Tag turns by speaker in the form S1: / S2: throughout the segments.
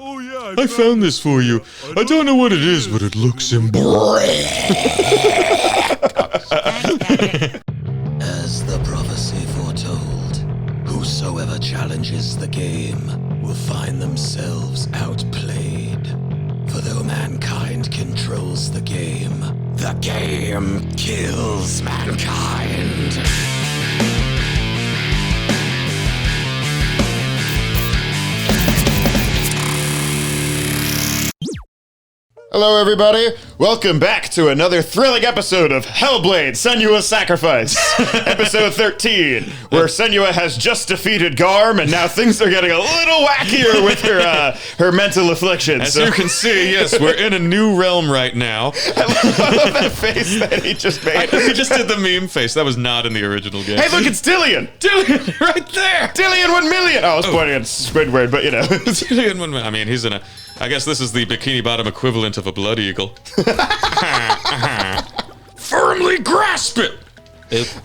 S1: Oh yeah,
S2: I found this for you. I don't know what it is, but it looks impressive.
S3: As the prophecy foretold, whosoever challenges the game will find themselves outplayed. For though mankind controls the game kills mankind.
S4: Hello everybody, welcome back to another thrilling episode of Hellblade, Senua's Sacrifice, episode 13, where Senua has just defeated Garm, and now things are getting a little wackier with her mental afflictions.
S2: As you can see, yes, we're in a new realm right now.
S4: I love that face that he just made.
S2: He just did the meme face. That was not in the original game.
S4: Hey look, it's Dillian!
S2: Dillian, right there!
S4: Dillian 1 million! Oh, I was pointing at Squidward, but you know.
S2: Dillian 1 million. I mean, he's in a... I guess this is the Bikini Bottom equivalent of a blood eagle. Firmly grasp it!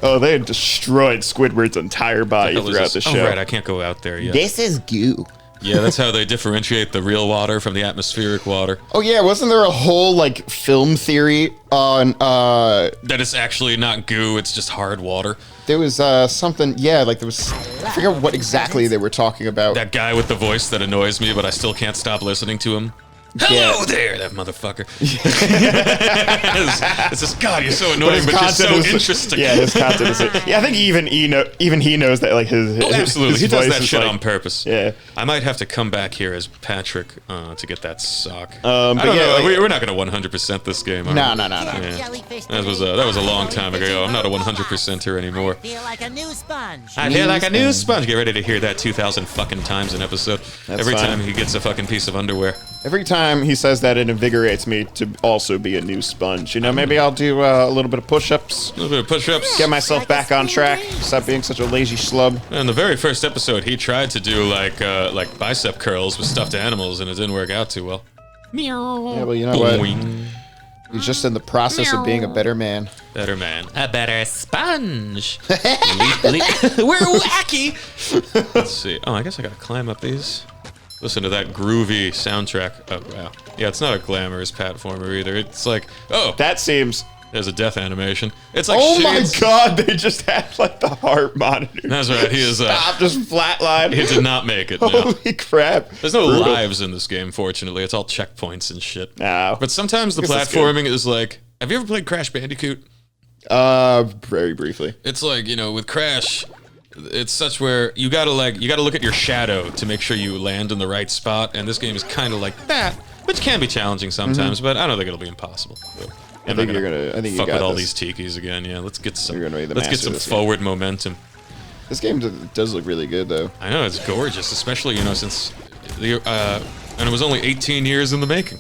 S4: Oh, they had destroyed Squidward's entire body throughout the show.
S2: Oh, right, I can't go out there yet.
S4: This is goo.
S2: Yeah, that's how they differentiate the real water from the atmospheric water.
S4: Oh yeah, wasn't there a whole, like, film theory on,
S2: that it's actually not goo, it's just hard water.
S4: There was, something, yeah, like there was, I forget what exactly they were talking about.
S2: That guy with the voice that annoys me, but I still can't stop listening to him. Hello there, that motherfucker. It's just, God, you're so annoying, but you're so interesting.
S4: Yeah, his content is... Yeah, I think even he knows that, like, his
S2: absolutely, he does that shit
S4: like,
S2: on purpose.
S4: Yeah.
S2: I might have to come back here as Patrick to get that sock.
S4: But
S2: I don't know,
S4: like,
S2: we're not going to 100% this game, are we?
S4: No.
S2: Yeah. That was a long time ago. I'm not a 100%er anymore.
S5: I feel like a new sponge.
S2: I feel like a new sponge. Get ready to hear that 2,000 fucking times an episode. Every time he gets a fucking piece of underwear.
S4: Every time he says that, it invigorates me to also be a new sponge. You know, maybe I'll do a little bit of push-ups.
S2: A little bit of push-ups.
S4: Get myself back on track. Stop being such a lazy schlub.
S2: In the very first episode, he tried to do like bicep curls with stuffed animals, and it didn't work out too well.
S5: Meow.
S4: Yeah, well, you know what? He's just in the process of being a better man.
S2: Better man. A better sponge. We're wacky. Let's see. Oh, I guess I gotta climb up these. Listen to that groovy soundtrack. Oh, wow. Yeah, it's not a glamorous platformer either. It's like, oh.
S4: That seems...
S2: There's a death animation. It's like,
S4: oh my god, they just had, like, the heart monitor.
S2: That's right, he is...
S4: Stop, just flatline.
S2: He did not make it, no.
S4: Holy crap.
S2: There's no lives in this game, fortunately. It's all checkpoints and shit.
S4: No.
S2: But sometimes the platforming is like... Have you ever played Crash Bandicoot?
S4: Very briefly.
S2: It's like, you know, with Crash... It's such where you gotta look at your shadow to make sure you land in the right spot, and this game is kind of like that, which can be challenging sometimes, but I don't think it'll be impossible.
S4: I think you're gonna. I think you
S2: fuck
S4: got
S2: with all
S4: this.
S2: these tikis again. Yeah, let's get some.
S4: Let's
S2: get some forward momentum.
S4: This game does look really good, though.
S2: I know, it's gorgeous, especially since the and it was only 18 years in the making.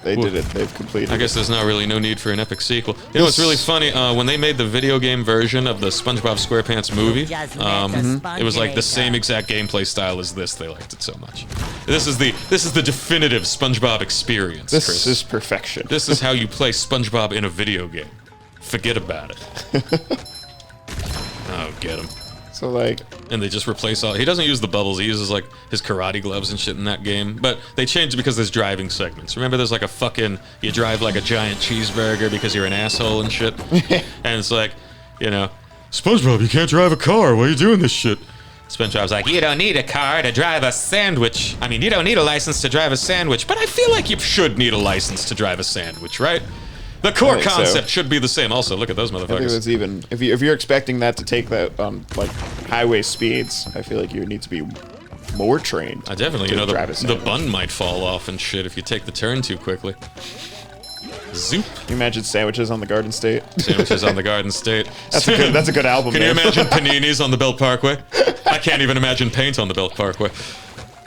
S4: They did it. They've completed.
S2: I guess there's no need for an epic sequel. You know, it's really funny. When they made the video game version of the SpongeBob SquarePants movie, it was like the same exact gameplay style as this. They liked it so much. This is the definitive SpongeBob experience.
S4: This
S2: Chris.
S4: is perfection.
S2: This is how you play SpongeBob in a video game. Forget about it. Oh, get him.
S4: So, like...
S2: And they just replace all... He doesn't use the bubbles. He uses, like, his karate gloves and shit in that game. But they changed it because there's driving segments. Remember, there's, like, a fucking... You drive, like, a giant cheeseburger because you're an asshole and shit? And it's like, you know... SpongeBob, you can't drive a car. Why are you doing this shit? SpongeBob's like, you don't need a car to drive a sandwich. I mean, you don't need a license to drive a sandwich. But I feel like you should need a license to drive a sandwich, right? The core concept should be the same. Also, look at those motherfuckers.
S4: I think it's even if you're expecting that to take that on like highway speeds, I feel like you need to be more trained.
S2: I definitely, the bun might fall off and shit if you take the turn too quickly. Zoop.
S4: Can you imagine sandwiches on the Garden State?
S2: Sandwiches on the Garden State.
S4: That's a good album.
S2: Can you imagine paninis on the Belt Parkway? I can't even imagine paint on the Belt Parkway.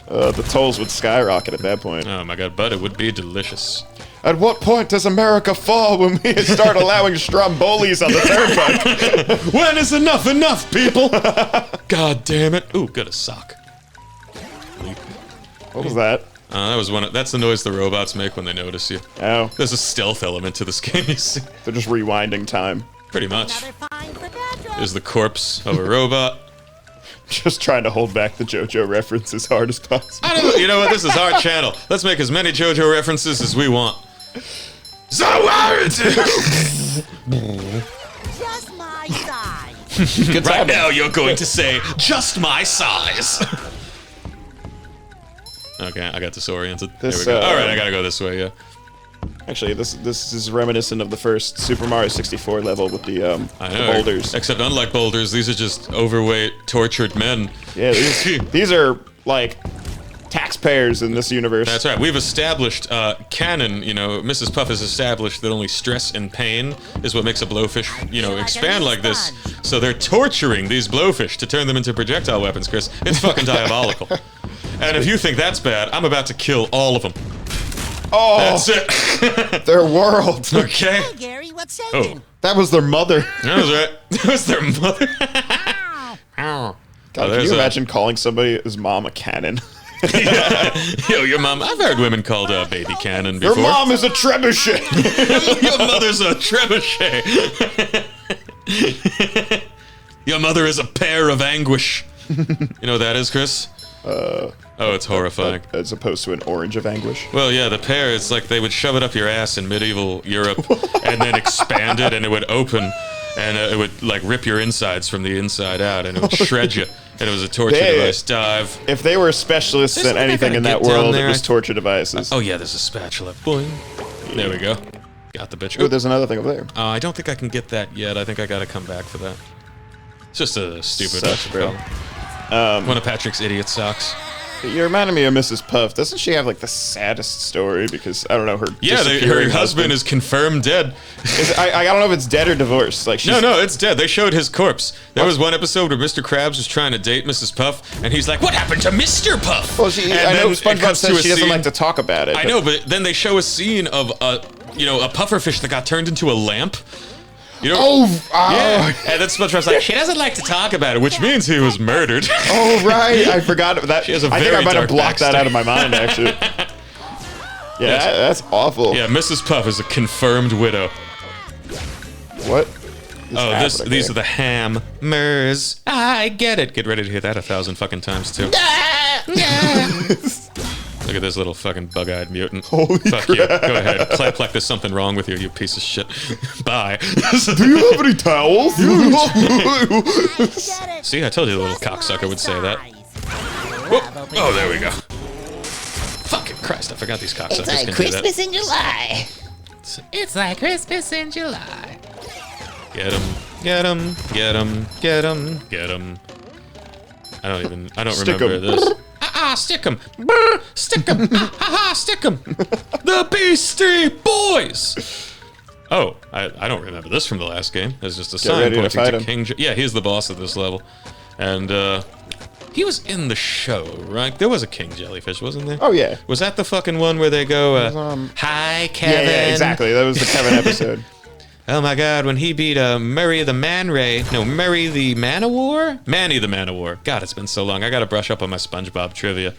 S4: The tolls would skyrocket at that point.
S2: Oh my god, but it would be delicious.
S4: At what point does America fall when we start allowing Strombolis on the turnpike?
S2: When is enough, people? God damn it. Ooh, got a sock.
S4: What was that?
S2: That was that's the noise the robots make when they notice you.
S4: Oh.
S2: There's a stealth element to this game, you see.
S4: They're just rewinding time.
S2: Pretty much. There's the corpse of a robot.
S4: Just trying to hold back the JoJo reference as hard as possible.
S2: You know what? This is our channel. Let's make as many JoJo references as we want.
S5: Just my size.
S4: Good
S2: Right
S4: timing.
S2: now, you're going to say, just my size. Okay, I got disoriented.
S4: This,
S2: there we go. All right, I gotta go this way, yeah.
S4: Actually, this is reminiscent of the first Super Mario 64 level with the
S2: I know.
S4: boulders.
S2: Except unlike boulders, these are just overweight, tortured men.
S4: Yeah, these are like taxpayers in this universe.
S2: That's right. We've established canon. You know, Mrs. Puff has established that only stress and pain is what makes a blowfish, you know,
S5: Like a
S2: expand
S5: new
S2: like this.
S5: sponge.
S2: So they're torturing these blowfish to turn them into projectile weapons, Chris. It's fucking diabolical. And if you think that's bad, I'm about to kill all of them.
S4: Oh,
S2: That's it.
S4: their world.
S2: Okay.
S5: Hey, Gary, what's
S2: Oh,
S5: shaking?
S4: That was their mother.
S2: that was right. That was their mother.
S5: Ow.
S2: Ow.
S4: God, can
S2: there's
S4: you
S2: a-
S4: imagine calling somebody's mom a cannon?
S2: Yo, your mom. I've heard women called baby cannon
S4: Your
S2: before.
S4: mom is a trebuchet.
S2: Your mother's a trebuchet. Your mother is a pear of anguish. You know what that is, Chris? Oh, it's horrifying.
S4: As opposed to an orange of anguish.
S2: Well, yeah, the pear, it's like they would shove it up your ass in medieval Europe and then expand it and it would open and it would like rip your insides from the inside out and it would shred you. And it was a torture
S4: They-
S2: device. Dive.
S4: If they were specialists
S2: There's
S4: at
S2: something I
S4: anything
S2: gotta
S4: in that
S2: get down
S4: world,
S2: there.
S4: it was torture devices.
S2: Oh, yeah, there's a spatula. Boing. There we go. Got the bitch.
S4: Oh, there's another thing over there.
S2: I don't think I can get that yet. I think I gotta come back for that. It's just a stupid
S4: Sucks, bro.
S2: one of Patrick's idiot socks.
S4: You reminded me of Mrs. Puff. Doesn't she have like the saddest story? Because I don't know, her
S2: Yeah, her
S4: disappearing
S2: husband is confirmed dead.
S4: I don't know if it's dead or divorced. Like she's,
S2: No, it's dead. They showed his corpse. There was one episode where Mr. Krabs was trying to date Mrs. Puff, and he's like, "What happened to Mr. Puff?"
S4: Well,
S2: And
S4: I know
S2: then it
S4: SpongeBob
S2: cuts to
S4: says
S2: a
S4: she doesn't
S2: scene-
S4: like to talk about it.
S2: I know, but then they show a scene of a pufferfish that got turned into a lamp. You know?
S4: Oh,
S2: Yeah, and then SpongeBob's like, she doesn't like to talk about it, which means he was murdered.
S4: oh, right. I forgot that.
S2: She has a
S4: I think
S2: very
S4: I might have
S2: dark
S4: blocked that
S2: backstory.
S4: out of my mind, actually. Yeah, that's awful.
S2: Yeah, Mrs. Puff is a confirmed widow.
S4: What?
S2: Oh, these are the hammers. I get it. Get ready to hear that 1,000 fucking times too. Look at this little fucking bug-eyed mutant.
S4: Holy
S2: Fuck you. Go ahead. Clap like there's something wrong with you, you piece of shit. Bye.
S4: Do you have any towels?
S5: Get it?
S2: See, I told you the little
S5: Just
S2: cocksucker
S5: my
S2: would say that.
S5: size.
S2: Oh, there we go. Fucking Christ, I forgot these cocksuckers
S1: It's like
S2: can do that.
S1: Christmas in July.
S2: It's like Christmas in July. Get him, get him, get him, get him, get him. I don't
S4: Stick
S2: remember
S4: 'em.
S2: this. Stick him. Stick him. Stick him. The Beastie Boys. Oh, I don't remember this from the last game. There's just a sign
S4: ready to
S2: pointing
S4: fight
S2: to
S4: him.
S2: King. Yeah, he's the boss of this level, and he was in the show, right? There was a King Jellyfish, wasn't there?
S4: Oh, yeah.
S2: Was that the fucking one where they go, "Hi, Kevin"?
S4: Yeah, exactly. That was the Kevin episode.
S2: Oh my God! When he beat Murray the Murray the Man-O-War, Manny the Man-O-War. God, it's been so long. I gotta brush up on my SpongeBob trivia.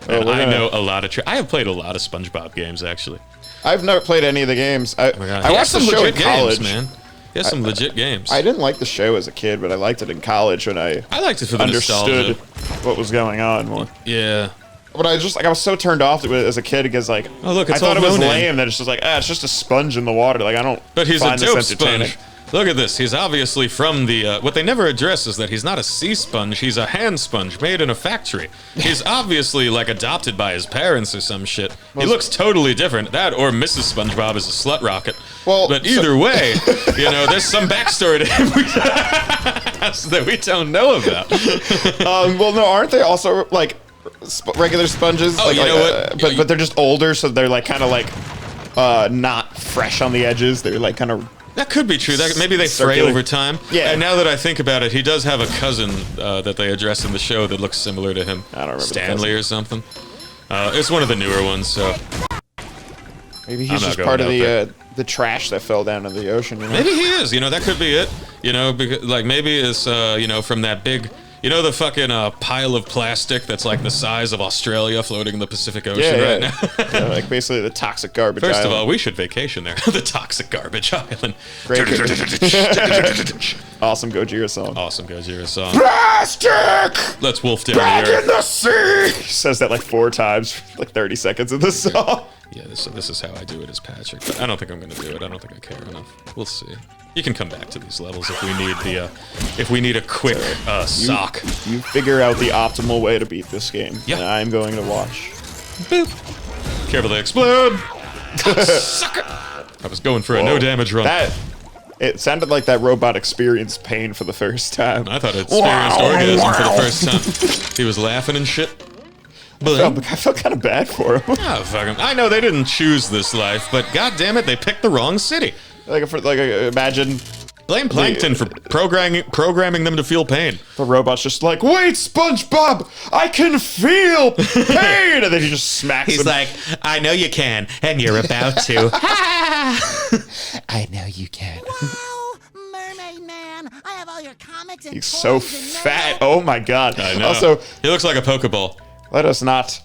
S4: Oh,
S2: And
S4: we're
S2: I
S4: gonna-
S2: know a lot of. I have played a lot of SpongeBob games actually.
S4: I've never played any of the games. I
S2: Oh my God.
S4: I
S2: He
S4: watched the
S2: has some
S4: show in
S2: legit
S4: college.
S2: games, man. He has some legit games.
S4: I didn't like the show as a kid, but I liked it in college when I
S2: I liked it for the
S4: understood
S2: nostalgia.
S4: what was going on more.
S2: Yeah.
S4: But I was so turned off to it as a kid because like
S2: Oh, look, it's
S4: I thought
S2: all
S4: it was
S2: no-name.
S4: lame that it's just like it's just a sponge in the water. Like I don't.
S2: But he's a
S4: find
S2: dope
S4: this entertaining.
S2: sponge. Look at this. He's obviously from the. What they never address is that he's not a sea sponge. He's a hand sponge made in a factory. He's obviously like adopted by his parents or some shit. He looks totally different. That or Mrs. SpongeBob is a slut rocket.
S4: Well,
S2: but either way, there's some backstory to him that we don't know about.
S4: Well, no, aren't they also like regular sponges?
S2: Oh,
S4: like,
S2: you know what?
S4: But they're just older, so they're like kind of like not fresh on the edges. They're like kind of.
S2: That could be true. Maybe they fray
S4: Circular.
S2: over time.
S4: Yeah.
S2: And now that I think about it, he does have a cousin that they address in the show that looks similar to him.
S4: I don't remember the
S2: Stanley or something. It's one of the newer ones, so
S4: Maybe
S2: I'm
S4: he's
S2: not
S4: just
S2: going
S4: part of
S2: out there.
S4: the trash that fell down into the ocean. You know?
S2: maybe he is. That could be it. Because like maybe it's from that big You know the fucking pile of plastic that's like the size of Australia floating in the Pacific Ocean
S4: Yeah,
S2: right
S4: yeah.
S2: now?
S4: Yeah, like basically the toxic garbage
S2: First of
S4: island.
S2: all, we should vacation there. The toxic garbage island.
S4: Great. Awesome Gojira song.
S2: Awesome Gojira song.
S4: Plastic!
S2: Let's wolf down
S4: Back
S2: the
S4: in
S2: earth.
S4: the sea! He says that like 4 times for like 30 seconds of the song.
S2: Yeah, this is how I do it as Patrick. But I don't think I'm gonna do it. I don't think I care enough. We'll see. You can come back to these levels if we need a quick sock.
S4: You figure out the optimal way to beat this game.
S2: Yeah.
S4: And I'm going to watch.
S2: Boop. Careful, they explode. Sucker. I was going for a no damage run.
S4: It sounded like that robot experienced pain for the first time.
S2: I thought it experienced orgasm for the first time. He was laughing and shit.
S4: I felt kind of bad for him.
S2: Ah, fuck 'em. I know they didn't choose this life, but god damn it, they picked the wrong city.
S4: Imagine
S2: Blame Plankton for programming them to feel pain.
S4: the robot's just like, wait, SpongeBob, I can feel pain, and then he just smacks him.
S2: He's like, I know you can, and you're about to.
S1: I know you can.
S5: Wow, Mermaid Man, I have all your comics and
S4: He's so
S5: toys and
S4: fat. Oh my god.
S2: I know.
S4: Also,
S2: he looks like a Pokeball.
S4: let us not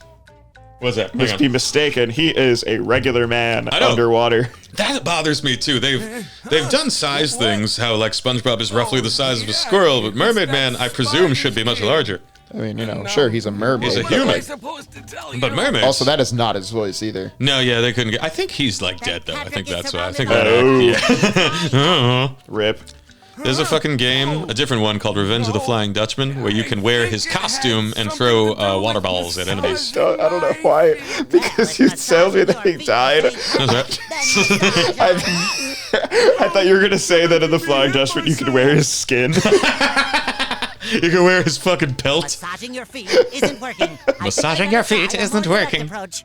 S2: What's that?
S4: be mistaken. He is a regular man
S2: I know.
S4: underwater.
S2: That bothers me too. They've done size things. How like SpongeBob is roughly the size of a squirrel, but Mermaid Man, I presume, should be much larger.
S1: I mean, you know, sure, he's a mermaid.
S2: He's a
S1: but,
S2: human.
S1: like,
S6: supposed to tell you?
S2: But mermaids.
S1: also, that is not his voice either.
S2: No, yeah, they couldn't get. I think he's like dead though. I think that's why. I think
S4: Oh.
S2: that. Yeah.
S4: Rip.
S2: There's a fucking game, a different one called Revenge of the Flying Dutchman, where you can wear his costume and throw water balls at enemies.
S4: I don't know why. Because you tells me that he died.
S2: That's right.
S4: I thought you were gonna say that in the Flying Dutchman you could wear his skin.
S2: You can wear his fucking pelt.
S5: Massaging your feet isn't working.
S2: Massaging your feet isn't working.
S5: Approach.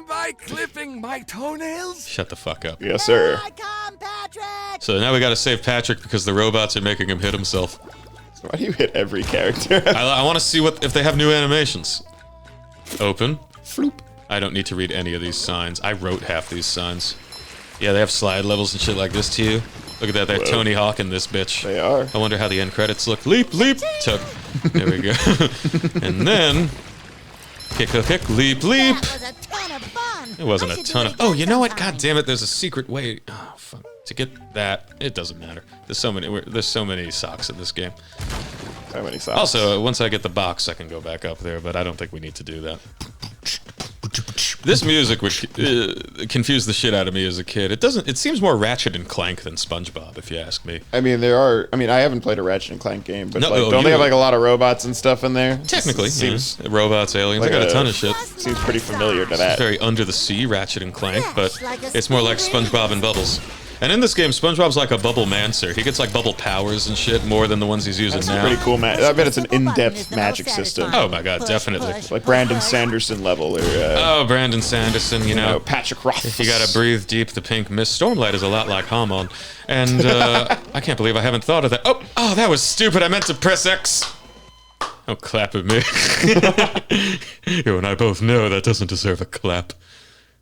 S6: By clipping my toenails?
S2: Shut the fuck up.
S4: Yes, sir.
S5: Here I come, Patrick.
S2: So now we gotta save Patrick because the robots are making him hit himself.
S4: Why do you hit every character?
S2: I want to see if they have new animations. Open.
S4: Floop.
S2: I don't need to read any of these signs. I wrote half these signs. Yeah, they have slide levels and shit like this to you. Look at that, they're Tony Hawk in this bitch.
S4: They are.
S2: I wonder how the end credits look. Leap, leap, tuck. There we go. And then, kick, leap, leap.
S5: That was a ton of fun.
S2: It wasn't
S5: I
S2: a
S5: should do
S2: ton
S5: it
S2: of. Oh, you know what?
S5: sometime.
S2: God damn it! There's a secret way. Oh fuck! To get that, it doesn't matter. There's so many. There's so many socks in this game.
S4: How many songs?
S2: Also, once I get the box, I can go back up there. But I don't think we need to do that. This music would confuse the shit out of me as a kid. It doesn't. It seems more Ratchet and Clank than SpongeBob, if you ask me.
S4: I mean, I haven't played a Ratchet and Clank game, but
S2: No,
S4: like,
S2: oh,
S4: don't they
S2: you-
S4: have like a lot of robots and stuff in there?
S2: Technically,
S4: seems
S2: yeah. Robots, aliens.
S4: like
S2: I got a
S4: a-
S2: ton of shit.
S4: seems pretty familiar to that.
S2: Very under the sea Ratchet and Clank, but
S5: like a
S2: it's more like
S5: spoon.
S2: SpongeBob and Bubbles. And in this game, SpongeBob's like a bubble mancer. He gets like bubble powers and shit more than the ones he's using
S4: That's
S2: now.
S4: pretty cool, man. I bet it's an
S5: Triple button is
S4: in-depth
S5: the
S4: magic
S5: most
S4: system,
S5: satisfying.
S2: Oh my god,
S5: Push,
S2: definitely.
S5: push,
S4: like Brandon
S5: push.
S4: Sanderson level, or
S2: Oh, Brandon Sanderson, you know.
S4: Patrick Rothfuss.
S2: You gotta breathe deep the pink mist. Stormlight is a lot like Hamon. And I can't believe I haven't thought of that. Oh, that was stupid. I meant to press X. Don't clap at me. You and I both know that doesn't deserve a clap.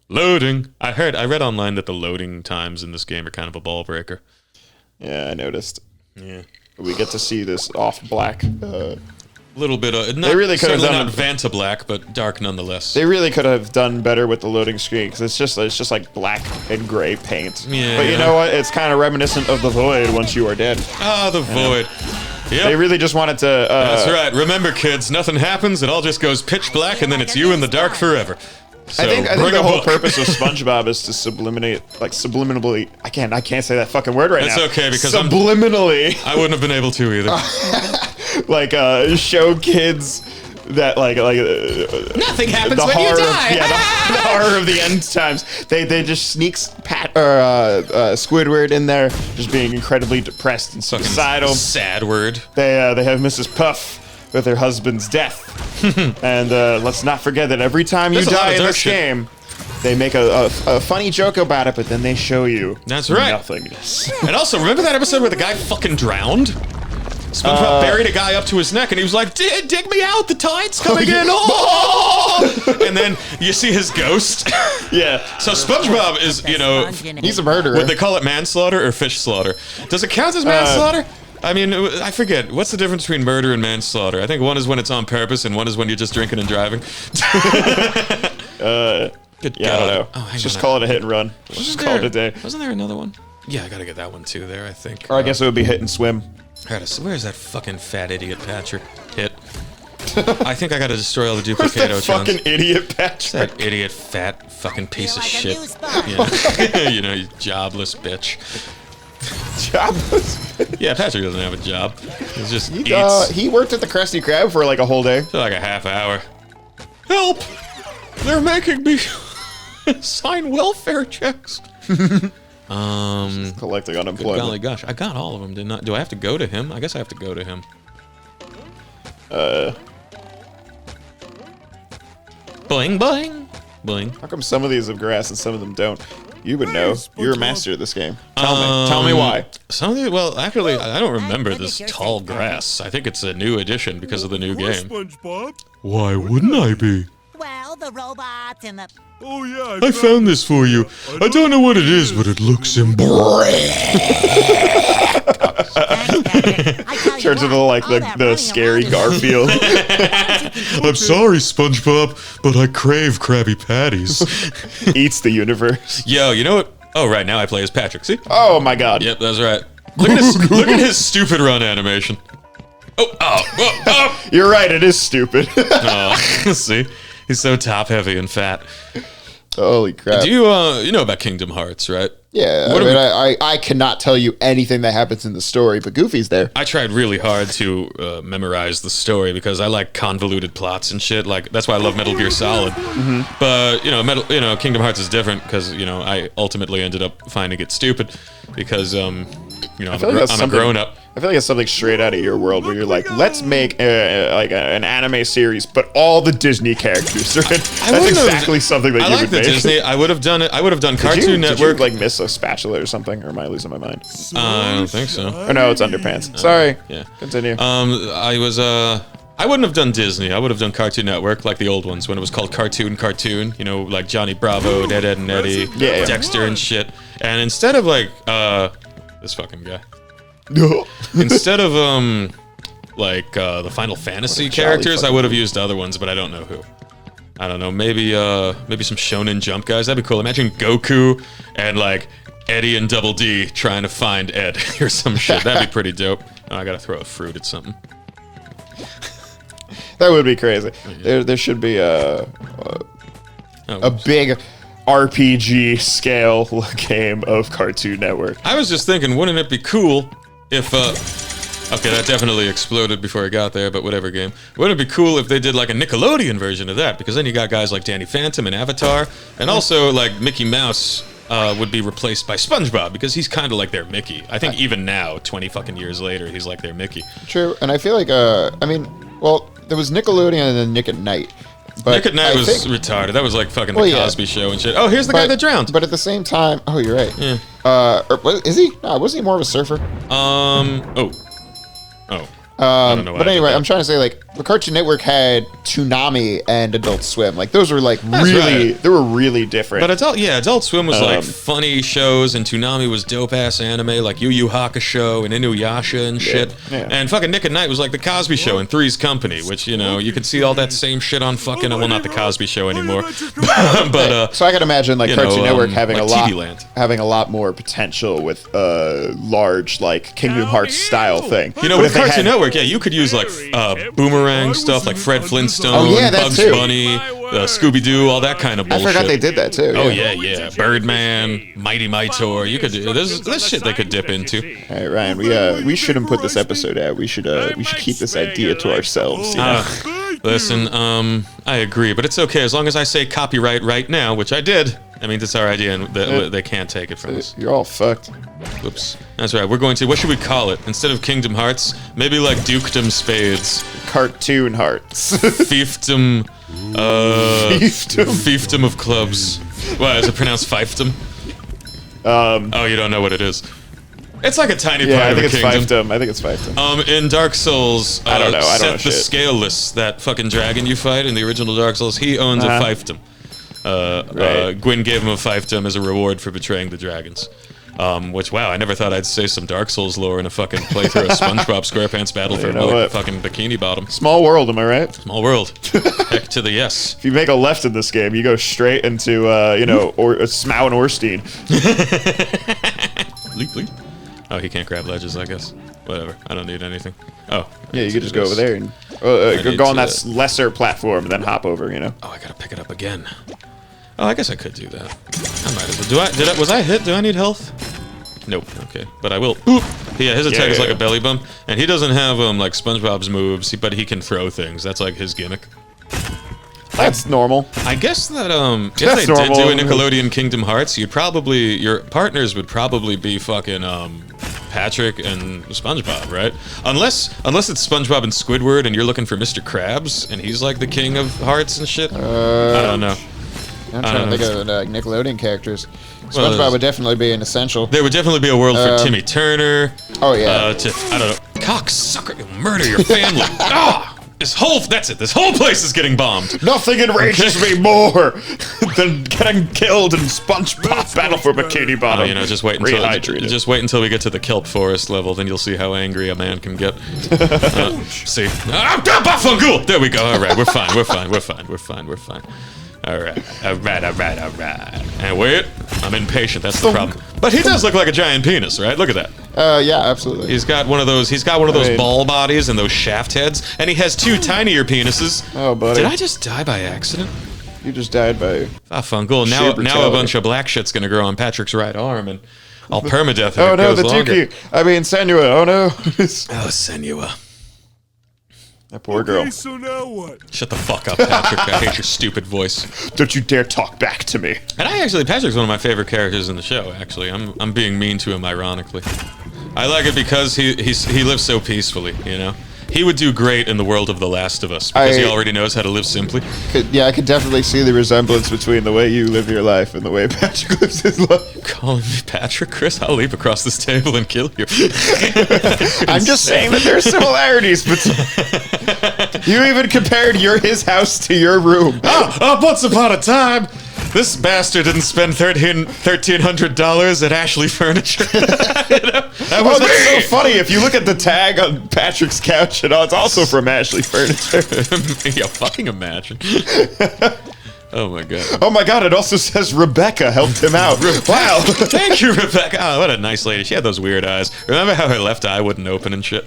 S2: Loading. I read online that the loading times in this game are kind of a ball breaker.
S4: Yeah, I noticed.
S2: Yeah.
S4: We get to see this off black.
S2: A little bit of. Not,
S4: They really could have
S2: certainly
S4: done
S2: not Vanta black, but dark nonetheless.
S4: They really could have done better with the loading screen because it's just like black and gray paint.
S2: Yeah.
S4: But you know what? It's kind of reminiscent of the Void once you are dead.
S2: Ah, the void. Yep.
S4: They really just wanted to.
S2: That's right. Remember, kids, nothing happens. It all just goes pitch black, and then it's you in the dark forever. So,
S4: I think
S2: bring
S4: the
S2: a
S4: whole
S2: book. purpose
S4: purpose of SpongeBob is to subliminally. I can't say that fucking word right
S2: That's
S4: now.
S2: okay, because I'm-
S4: subliminally,
S2: I wouldn't have been able to either.
S4: like show kids that
S2: Nothing happens
S4: the
S2: when
S4: horror
S2: you
S4: of,
S2: die.
S4: yeah, the horror of the end times. They just sneaks Squidward in there, just being incredibly depressed and
S2: Fucking
S4: suicidal.
S2: sad word.
S4: They have Mrs. Puff with her husband's death, and let's not forget that every time you
S2: There's a lot
S4: die
S2: of
S4: in
S2: dark
S4: this
S2: shit.
S4: game, they make a funny joke about it, but then they show you
S2: That's right.
S4: nothingness.
S2: And also, remember that episode where the guy fucking drowned? SpongeBob buried a guy up to his neck, and he was like, dig me out, the tide's coming in. Oh! And then you see his ghost.
S4: Yeah.
S2: So SpongeBob is,
S5: Sponge in
S1: He's a
S5: it.
S1: murderer.
S2: would they call it manslaughter or fish slaughter? Does it count as manslaughter? I mean, I forget. What's the difference between murder and manslaughter? I think one is when it's on purpose, and one is when you're just drinking and driving. Good
S4: Yeah, I don't know.
S2: Oh, hang
S4: Just
S2: on.
S4: call it a hit and run. Just call it a day.
S2: Wasn't there another one? Yeah, I gotta get that one too there, I think.
S4: Or I guess it would be hit and swim.
S2: Where's that fucking fat idiot Patrick? Hit. I think I gotta destroy all the
S4: Who's that
S2: duplicado
S4: fucking idiot, Patrick?
S2: That idiot fat fucking piece of
S5: like a
S2: shit.
S5: new spy.
S2: You know, you jobless bitch.
S4: Jobless.
S2: Yeah, Patrick doesn't have a job. He's just eats
S4: He worked at the Krusty Krab for like a whole day.
S2: for like a half hour. Help! They're making me sign welfare checks.
S4: Collecting unemployment.
S2: Golly gosh, I got all of them, didn't I? Do I have to go to him? I guess I have to go to him. Boing, boing, boing.
S4: How come some of these have grass and some of them don't? You would know. You're a master at this game. Tell me why.
S2: Some of the, well, actually, I don't remember
S5: goodness,
S2: this
S5: you're
S2: tall
S5: safe.
S2: grass. I think it's a new addition because of the new game.
S6: SpongeBob.
S2: Why wouldn't I be?
S5: Well, the robots and the...
S6: Oh yeah.
S2: I found this for you. I don't know what it is, but it looks important.
S4: Turns into like the scary Garfield.
S2: I'm sorry, SpongeBob, but I crave Krabby Patties.
S4: Eats the universe.
S2: Yo, you know what? Oh, right, now I play as Patrick. See?
S4: Oh my god.
S2: Yep, that's right. Look at his stupid run animation. Oh.
S4: You're right, it is stupid.
S2: See? He's so top heavy and fat.
S1: Holy crap.
S2: Do you know about Kingdom Hearts, right?
S1: Yeah,
S2: What
S1: I cannot tell you anything that happens in the story, but Goofy's there.
S2: I tried really hard to memorize the story because I like convoluted plots and shit. Like that's why I love Metal Gear Solid. But Kingdom Hearts is different because I ultimately ended up finding it stupid because I'm a grown up.
S4: I feel like it's something straight out of your world where you're like, let's make an anime series, but all the Disney characters are in. That's exactly something that
S2: I
S4: you
S2: like
S4: would
S2: the
S4: make.
S2: Disney. I would have done it. I would have done Cartoon
S4: Did you
S2: Network.
S4: like miss a spatula or something, or am I losing my mind?
S2: I don't think so.
S4: Or no, it's underpants. Sorry.
S2: Yeah.
S4: Continue.
S2: I wouldn't have done Disney. I would have done Cartoon Network, like the old ones, when it was called Cartoon. You know, like Johnny Bravo, Ed, Ed and Eddie,
S4: Yeah.
S2: Dexter and shit. And instead of like this fucking guy, instead of the Final Fantasy characters, I would have used other ones, but I don't know who. I don't know. Maybe some Shonen Jump guys. That'd be cool. Imagine Goku and like Eddie and Double D trying to find Ed or some shit. That'd be pretty dope. Oh, I gotta throw a fruit at something.
S4: That would be crazy. There should be a big RPG scale game of Cartoon Network.
S2: I was just thinking, wouldn't it be cool if okay, that definitely exploded before I got there, but whatever game. Wouldn't it be cool if they did like a Nickelodeon version of that? Because then you got guys like Danny Phantom and Avatar, and also like Mickey Mouse would be replaced by SpongeBob because he's kind of like their Mickey. I think even now, 20 fucking years later, he's like their Mickey.
S1: True, and I feel like, there was Nickelodeon and then Nick at Night. But
S2: Nick at Night
S1: I
S2: was
S1: think-
S2: retarded. That was like fucking
S1: Well,
S2: the
S1: yeah.
S2: Cosby Show and shit. Oh, here's the guy that drowned.
S1: But at the same time, oh, you're right.
S2: Yeah.
S1: Is he? No, wasn't he more of a surfer?
S2: Oh. I don't know why
S1: But
S2: I did
S1: anyway,
S2: that.
S1: I'm trying to say, like, the Cartoon Network had Toonami and Adult Swim. Like, those were, like,
S4: Really,
S2: right.
S4: they were really different.
S2: But Adult Swim was like funny shows, and Toonami was dope ass anime like Yu Yu Hakusho and Inuyasha and shit.
S4: Yeah.
S2: And fucking Nick at Night was like the Cosby Show and Three's Company, which you could see all that same shit on fucking not the Cosby Show anymore, but
S1: So I can imagine, like,
S2: you know,
S1: Cartoon Network having
S2: like
S1: a lot,
S2: TV Land.
S1: having a lot more.
S4: more potential with a large, like, Kingdom Hearts style thing.
S2: You know,
S4: But
S2: with
S4: if they
S2: Cartoon
S4: had-
S2: Network, yeah, you could use like Boomerang stuff, like Fred Flintstone,
S1: Oh, yeah, that
S2: Bugs
S1: too.
S2: Bunny, Scooby Doo, all that kind of
S1: I
S2: bullshit.
S1: forgot they did that, too.
S2: Oh yeah, Birdman, Mighty Mightor. You could do this shit they could dip into.
S4: All right, Ryan, we shouldn't put this episode out. We should keep this idea to ourselves. You know?
S2: Listen, I agree, but it's okay as long as I say copyright right now, which I did. I mean, it's our idea, and they can't take it from us.
S4: You're all fucked.
S2: Whoops. That's right. We're going to. What should we call it instead of Kingdom Hearts? Maybe like Dukedom Spades,
S4: Cartoon Hearts.
S2: Fiefdom,
S4: Fiefdom.
S2: Fiefdom of Clubs. What is it pronounced? Fiefdom? Oh, you don't know what it is. It's like a tiny
S4: Yeah,
S2: part
S4: I
S2: of
S4: think
S2: a
S4: it's
S2: kingdom.
S4: fiefdom. I think it's fiefdom.
S2: In Dark Souls,
S4: I don't know. I don't know
S2: Seth the
S4: shit.
S2: Scaleless, that fucking dragon you fight in the original Dark Souls, he owns a fiefdom.
S4: Right.
S2: Gwyn gave him a fiefdom as a reward for betraying the dragons. Which, wow, I never thought I'd say some Dark Souls lore in a fucking playthrough of SpongeBob SquarePants Battle for
S4: know what?
S2: fucking Bikini Bottom.
S4: Small world, am I right?
S2: Small world. Heck to the yes.
S4: If you make a left in this game, you go straight into, Smough and Orstein.
S2: Leap, leap. Oh, he can't grab ledges, I guess. Whatever. I don't need anything. Oh.
S4: Yeah, you could just go
S2: this.
S4: over there and
S2: need
S4: go on
S2: to-
S4: that lesser platform and then hop over, you know?
S2: Oh, I gotta pick it up again. Oh, I guess I could do that. I might as well. Was I hit? Do I need health? Nope. Okay, but I will. Oop. Yeah, his attack is like a belly bump, and he doesn't have like SpongeBob's moves, but he can throw things. That's like his gimmick.
S4: That's normal.
S2: I guess that if
S4: That's
S2: they did do a
S4: normal.
S2: Nickelodeon Kingdom Hearts, your partners would probably be fucking Patrick and SpongeBob, right? Unless it's SpongeBob and Squidward, and you're looking for Mr. Krabs, and he's like the king of hearts and shit. I don't know.
S1: I'm
S2: I
S1: trying
S2: don't
S1: to think of Nickelodeon characters.
S2: Well,
S1: SpongeBob would definitely be an essential.
S2: There would definitely be a world for Timmy Turner.
S1: Oh, yeah.
S2: I don't know. Cocksucker, you'll murder your family. This whole place is getting bombed.
S4: Nothing enrages me more than getting killed in SpongeBob Battle for Bikini Bottom.
S2: Just wait until
S4: Rehydrated.
S2: just wait until we get to the kelp forest level, then you'll see how angry a man can get. See, Buffalo. There we go. All right, we're fine. All right. And wait, I'm impatient. That's the problem. But he does look like a giant penis, right? Look at that.
S1: Yeah, absolutely.
S2: He's got one of those ball bodies and those shaft heads, and he has two tinier penises.
S4: Oh, buddy.
S2: Did I just die by accident?
S4: You just died by...
S2: Fungal. Now a bunch of black shit's gonna grow on Patrick's right arm, and I'll permadeath if
S4: Oh
S2: it
S4: no,
S2: goes
S4: the
S2: longer.
S4: Dookie. I mean, Senua. Oh no.
S2: Oh, Senua.
S4: That poor girl.
S6: Okay, so now what?
S2: Shut the fuck up, Patrick. I hate your stupid voice.
S4: Don't you dare talk back to me.
S2: And Patrick's one of my favorite characters in the show, actually. I'm being mean to him, ironically. I like it because he lives so peacefully, you know? He would do great in the world of The Last of Us, because he already knows how to live simply.
S1: I could definitely see the resemblance between the way you live your life and the way Patrick lives his life.
S2: Calling me Patrick, Chris? I'll leap across this table and kill you.
S4: I'm just saying that there are similarities, but you even compared his house to your room.
S2: Once upon a time, this bastard didn't spend $1,300 at Ashley Furniture. That was
S4: That's
S2: me!
S4: so funny. If you look at the tag on Patrick's couch, it's also from Ashley Furniture.
S2: Yeah, fucking imagine. Oh my god.
S4: Oh my god, it also says Rebecca helped him out. Wow.
S2: Thank you, Rebecca. Oh, what a nice lady. She had those weird eyes. Remember how her left eye wouldn't open and shit?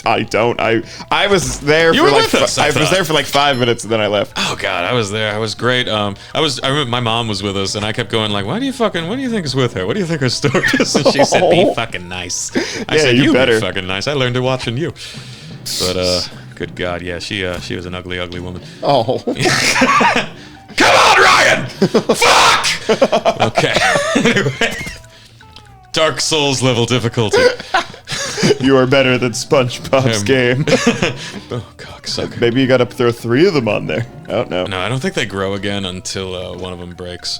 S4: I don't. I was there
S2: You
S4: for
S2: were
S4: like
S2: with us, I
S4: I was
S2: thought.
S4: there for like 5 minutes and then I left.
S2: Oh god, I was there. I was great. I remember my mom was with us, and I kept going like, what do you think is with her? What do you think her story is? And she said, be fucking nice. I
S4: Yeah,
S2: said,
S4: you
S2: you
S4: better.
S2: be fucking nice. I learned it watching you. But good god, yeah, she was an ugly, ugly woman.
S1: Oh.
S2: Come on, Ryan! Fuck! Okay. Anyway. Dark Souls level difficulty.
S4: You are better than SpongeBob's game.
S2: Oh, cocksucker.
S4: Maybe you gotta throw 3 of them on there. Oh no.
S2: No, I don't think they grow again until one of them breaks.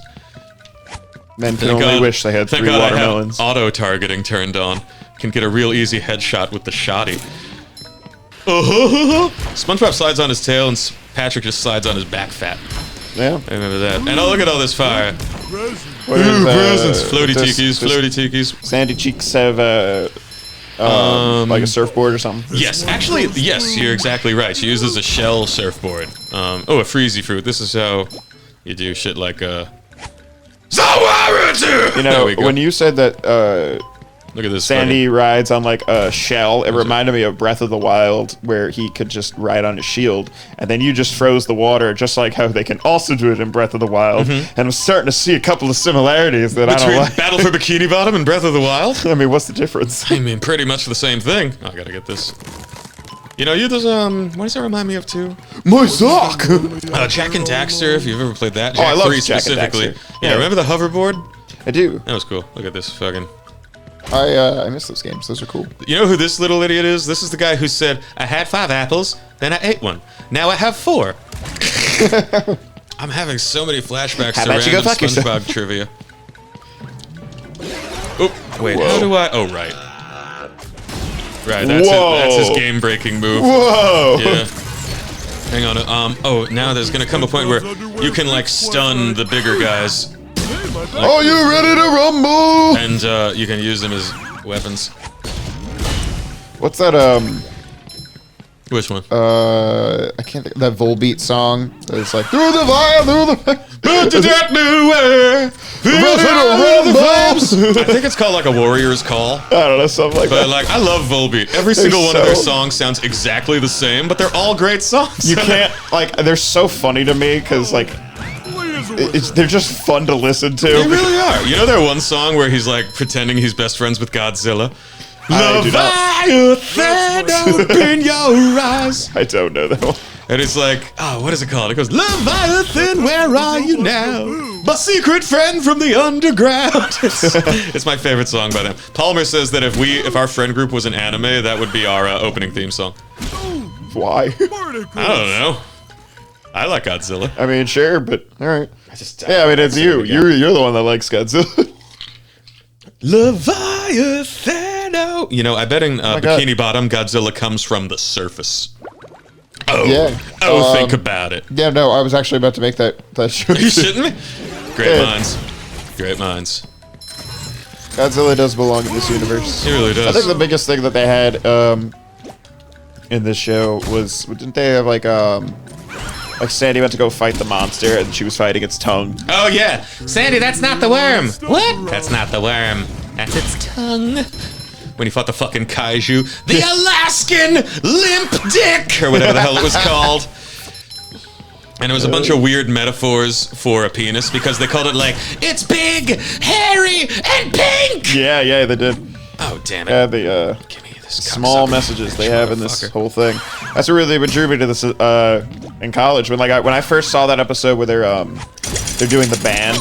S4: Men can only wish they had 3
S2: I
S4: watermelons.
S2: have auto-targeting turned on. Can get a real easy headshot with the shotty. SpongeBob slides on his tail, and Patrick just slides on his back fat.
S4: Yeah.
S2: I remember that. And oh, look at all this fire.
S4: What is,
S2: Presents. Floaty
S4: does-
S2: tikis,
S4: does
S2: floaty tikis.
S4: Sandy Cheeks have like a surfboard or something?
S2: Yes, actually, yes, you're exactly right. She uses a shell surfboard. A freezy fruit. This is how you do shit like,
S4: You
S2: There
S4: know,
S2: we go.
S4: when you said that
S2: Look at this.
S4: Sandy rides on like a shell, it reminded me of Breath of the Wild, where he could just ride on a shield, and then you just froze the water, just like how they can also do it in Breath of the Wild. And I'm starting to see a couple of similarities that I
S2: Between
S4: don't like.
S2: Battle for Bikini Bottom and Breath of the Wild?
S4: I mean, what's the difference?
S2: I mean, pretty much the same thing. Oh, I gotta get this. You know, what does that remind me of too?
S4: My sock!
S2: Jack and Daxter, if you've ever played that.
S4: Oh, I love
S2: 3
S4: Jack and
S2: specifically.
S4: Daxter.
S2: Yeah,
S4: Yeah.
S2: remember the hoverboard?
S4: I do.
S2: That was cool. Look at this fucking...
S1: I miss those games. Those are cool.
S2: You know who this little idiot is? This is the guy who said, I had 5 apples, then I ate one. Now I have 4. I'm having so many flashbacks
S4: How
S2: to
S4: about you go
S2: random
S4: fuck yourself?
S2: SpongeBob trivia. Oh, wait, how do I... Oh, right. Right, that's it. That's his
S4: Whoa.
S2: game-breaking move.
S4: Whoa!
S2: Yeah. Hang on. Oh, now there's gonna come a point where you can like stun the bigger guys.
S1: Are you ready to rumble?
S2: And you can use them as weapons.
S1: What's that?
S2: Which one?
S1: I can't think. That Volbeat song. It's like through the fire, through the.
S2: I think it's called like a Warrior's Call.
S1: I don't know, something like
S2: But
S1: that.
S2: like, I love Volbeat. Every single one of their songs sounds exactly the same, but they're all great songs.
S1: You can't like. They're so funny to me because like. They're just fun to listen to.
S2: They really are. You know their one song where he's like pretending he's best friends with Godzilla?
S1: I do not.
S2: Leviathan, open your eyes.
S1: I don't know that one.
S2: And it's like, oh, what is it called? It goes, Leviathan, where are you now? My secret friend from the underground. It's my favorite song by them. Palmer says that if our friend group was an anime, that would be our opening theme song.
S1: Why?
S2: I don't know. I like Godzilla.
S1: I mean, sure, but all right. Yeah, I mean, it's you. You're the one that likes Godzilla.
S2: Leviathan. You know, I bet in
S1: God.
S2: Bikini Bottom, Godzilla comes from the surface. Oh,
S1: Yeah.
S2: think about it.
S1: Yeah, no, I was actually about to make that joke.
S2: Are you shitting me? Great
S1: Yeah.
S2: minds. Great minds.
S1: Godzilla does belong in this universe.
S2: He really
S1: I
S2: does.
S1: think the biggest thing that they had in this show was didn't they have like Sandy went to go fight the monster and she was fighting its tongue.
S2: Oh, yeah. Sandy, that's not the worm. What? That's not the worm. That's its tongue. When he fought the fucking kaiju. The Alaskan limp dick! Or whatever the hell it was called. And it was a bunch of weird metaphors for a penis because they called it like, it's big, hairy, and pink!
S1: Yeah, they did.
S2: Oh, damn it.
S1: Yeah, the
S2: Give me this
S1: small
S2: cocksucker.
S1: messages they have in this
S2: Motherfucker.
S1: whole thing. That's what really drew me to this in college when when I first saw that episode where they're doing the band.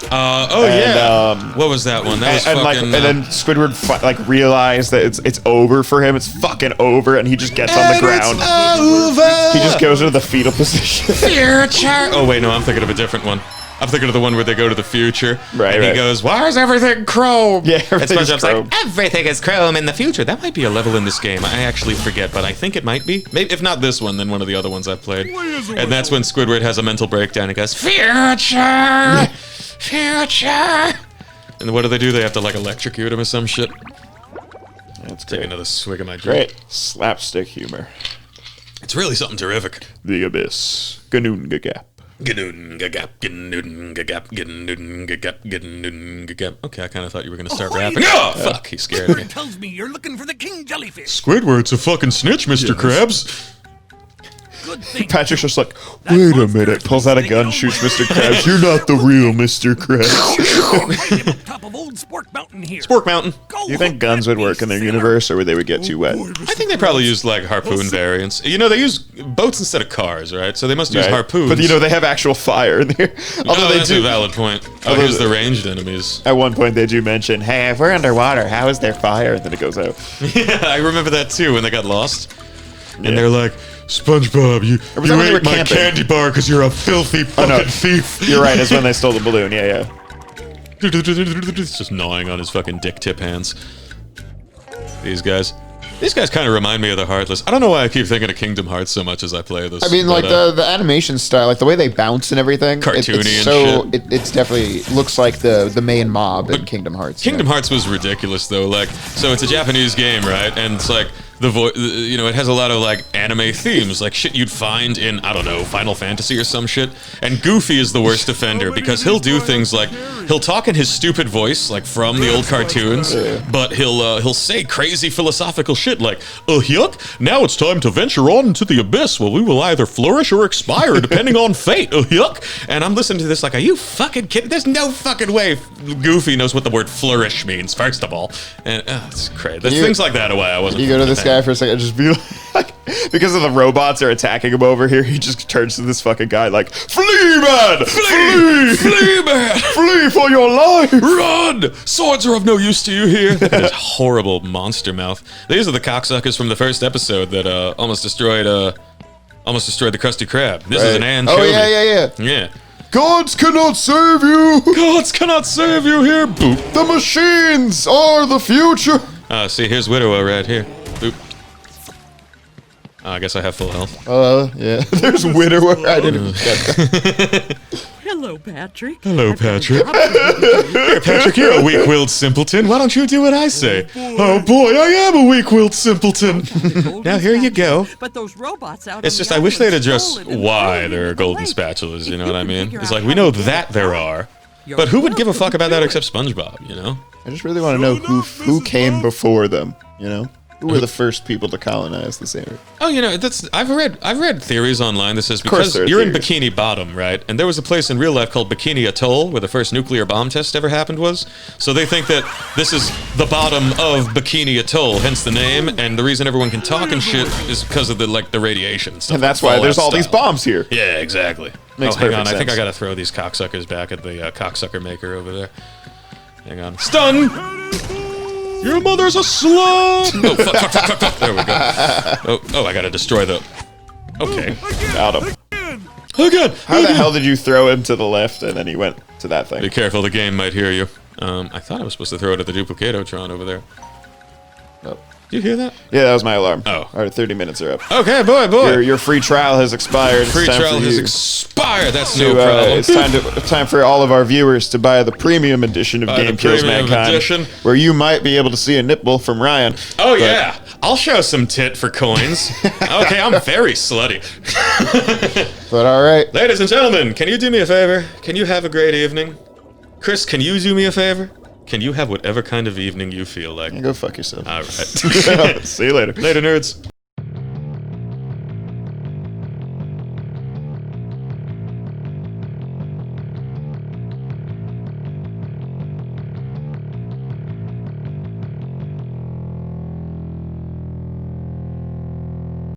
S2: Yeah. What was that one? That was
S1: And
S2: fucking...
S1: then Squidward realized that it's over for him. It's fucking over, and he just gets on the ground.
S2: Over.
S1: He just goes into the fetal position.
S2: Future. Oh wait, no, I'm thinking of a different one. I'm thinking of the one where they go to the future.
S1: Right,
S2: And he
S1: right.
S2: goes, "Why is everything chrome?"
S1: Yeah,
S2: And
S1: everything's
S2: SpongeBob's
S1: chrome.
S2: like, "Everything is chrome in the future." That might be a level in this game. I actually forget, but I think it might be. Maybe if not this one, then one of the other ones I've played. And that's when Squidward has a mental breakdown. He goes, "Future, future." And what do? They have to like electrocute him or some shit.
S1: That's
S2: Take
S1: great.
S2: another swig of my drink.
S1: Great slapstick humor.
S2: It's really something terrific.
S1: The abyss. Ganoonga gap.
S2: Okay, I kind of thought you were going to start
S6: Oh,
S2: rapping.
S6: yeah.
S2: Oh, fuck, he scared me.
S6: Tells me you're looking for the king jellyfish.
S2: Squidward's a fucking snitch, Mr. Krabs.
S6: Good thing.
S1: Patrick's just like, wait a minute. Pulls out a gun, shoots Mr. Krabs. You're not the real Mr. Krabs.
S6: Right up top of old Spork Mountain here.
S2: Spork Mountain.
S6: Go
S1: You think
S6: hook
S1: guns
S6: that
S1: would work in their
S6: beast,
S1: universe, or would they get too wet?
S2: I think they probably used like harpoon variants. You know, they use boats instead of cars, right? So they must use
S1: Right?
S2: harpoons.
S1: But they have actual fire in there. Although
S2: Oh,
S1: they
S2: that's a
S1: do.
S2: valid point. Oh,
S1: Although
S2: here's
S1: the-
S2: the ranged enemies.
S1: At one point, they do mention, "Hey, if we're underwater, how is there fire?" And then it goes out.
S2: Yeah, I remember that too when they got lost.
S1: Yeah.
S2: And they're like, SpongeBob, you
S1: was that when they were
S2: ate my
S1: camping?
S2: candy bar because you're a filthy fucking
S1: no.
S2: thief.
S1: You're right. It's when they stole the balloon. Yeah.
S2: It's just gnawing on his fucking dick tip hands. These guys kind of remind me of the Heartless. I don't know why I keep thinking of Kingdom Hearts so much as I play this.
S1: I mean,
S2: but,
S1: like the animation style, like the way they bounce and everything.
S2: Cartoony
S1: it's
S2: and
S1: so,
S2: shit.
S1: It's definitely looks like the main mob in Kingdom Hearts.
S2: Kingdom Hearts was ridiculous though. Like, so it's a Japanese game, right? And it's like it has a lot of like anime themes, like shit you'd find in, I don't know, Final Fantasy or some shit. And Goofy is the worst offender because he'll do things like he'll talk in his stupid voice, like from the old cartoons, but he'll say crazy philosophical shit like, yuck, now it's time to venture on into the abyss. Well, we will either flourish or expire depending on fate. Yuck. And I'm listening to this like, are you fucking kidding? There's no fucking way Goofy knows what the word flourish means, first of all. And it's crazy. There's things like that why I wasn't.
S1: You go to this guy for a second, just be like, because of the robots are attacking him over here, he just turns to this fucking guy like, "Flee, man!
S2: Flee, man!
S1: Flee for your life!"
S2: Run! Swords are of no use to you here. This horrible monster mouth. These are the cocksuckers from the first episode that almost destroyed the Krusty Krab. This is an anchovy.
S1: Oh yeah.
S2: Yeah.
S1: Gods cannot save you.
S2: Gods cannot save you here. Boop.
S1: The machines are the future.
S2: See, here's Widower right here. Boop. I guess I have full health.
S1: Yeah. There's Widower. I didn't even get that.
S7: Hello, Patrick.
S2: Hello,
S7: I've got a
S2: Patrick.
S7: job for you.
S2: Hey, Patrick, you're a weak-willed simpleton. Why don't you do what I say? Oh boy, I am a weak-willed simpleton. Now here you go.
S7: But those robots out
S2: It's
S7: on
S2: just
S7: the
S2: I wish they'd
S7: island
S2: address
S7: stole it and
S2: why
S7: threw it
S2: there are
S7: into the
S2: golden
S7: lake.
S2: spatulas. You
S7: If
S2: know what I
S7: can
S2: mean?
S7: figure
S2: It's
S7: out
S2: like we
S7: how
S2: know
S7: to get
S2: that
S7: it
S2: there
S7: done,
S2: are,
S7: you're
S2: but who would give a
S7: welcome
S2: fuck
S7: to
S2: about that
S7: do it.
S2: except SpongeBob? You know?
S1: I just really want to know who came before them. You know, who were the first people to colonize this area?
S2: Oh, you know, that's I've read theories online that says
S1: course
S2: because
S1: there are
S2: you're in
S1: theories.
S2: Bikini Bottom, right? And there was a place in real life called Bikini Atoll where the first nuclear bomb test ever happened was. So they think that this is the bottom of Bikini Atoll, hence the name. And the reason everyone can talk and shit is because of the radiation and stuff.
S1: And that's
S2: like
S1: why
S2: Fallout
S1: there's all these
S2: style.
S1: bombs here.
S2: Yeah, exactly.
S1: Makes
S2: hang
S1: perfect
S2: on. I think
S1: sense.
S2: I gotta throw these cocksuckers back at the cocksucker maker over there. Hang on. Stun! Your mother's a slut! Oh, fuck. There we go. Oh, I gotta destroy the... Okay.
S1: Got him.
S2: Oh, God!
S1: How the hell did you throw him to the left and then he went to that
S2: Be
S1: thing?
S2: careful, the game might hear you. I thought I was supposed to throw it at the Duplicatotron over there.
S1: Oh.
S2: Did you hear that?
S1: Yeah, that was my alarm.
S2: Oh.
S1: All right, 30 minutes are up.
S2: Okay, boy.
S1: Your free trial has expired. It's
S2: Free
S1: time
S2: trial
S1: for
S2: has
S1: you
S2: expired. That's
S1: to,
S2: no problem.
S1: It's time for all of our viewers to buy the premium edition of
S2: Buy the
S1: Game Kills
S2: premium
S1: Mankind,
S2: edition.
S1: where you might be able to see a nipple from Ryan.
S2: Oh,
S1: But-
S2: yeah. I'll show some tit for coins. Okay, I'm very slutty.
S1: But all right.
S2: Ladies and gentlemen, can you do me a favor? Can you have a great evening? Chris, can you do me a favor? Can you have whatever kind of evening you feel like?
S1: Go fuck yourself.
S2: All right.
S1: See you later.
S2: Later, nerds.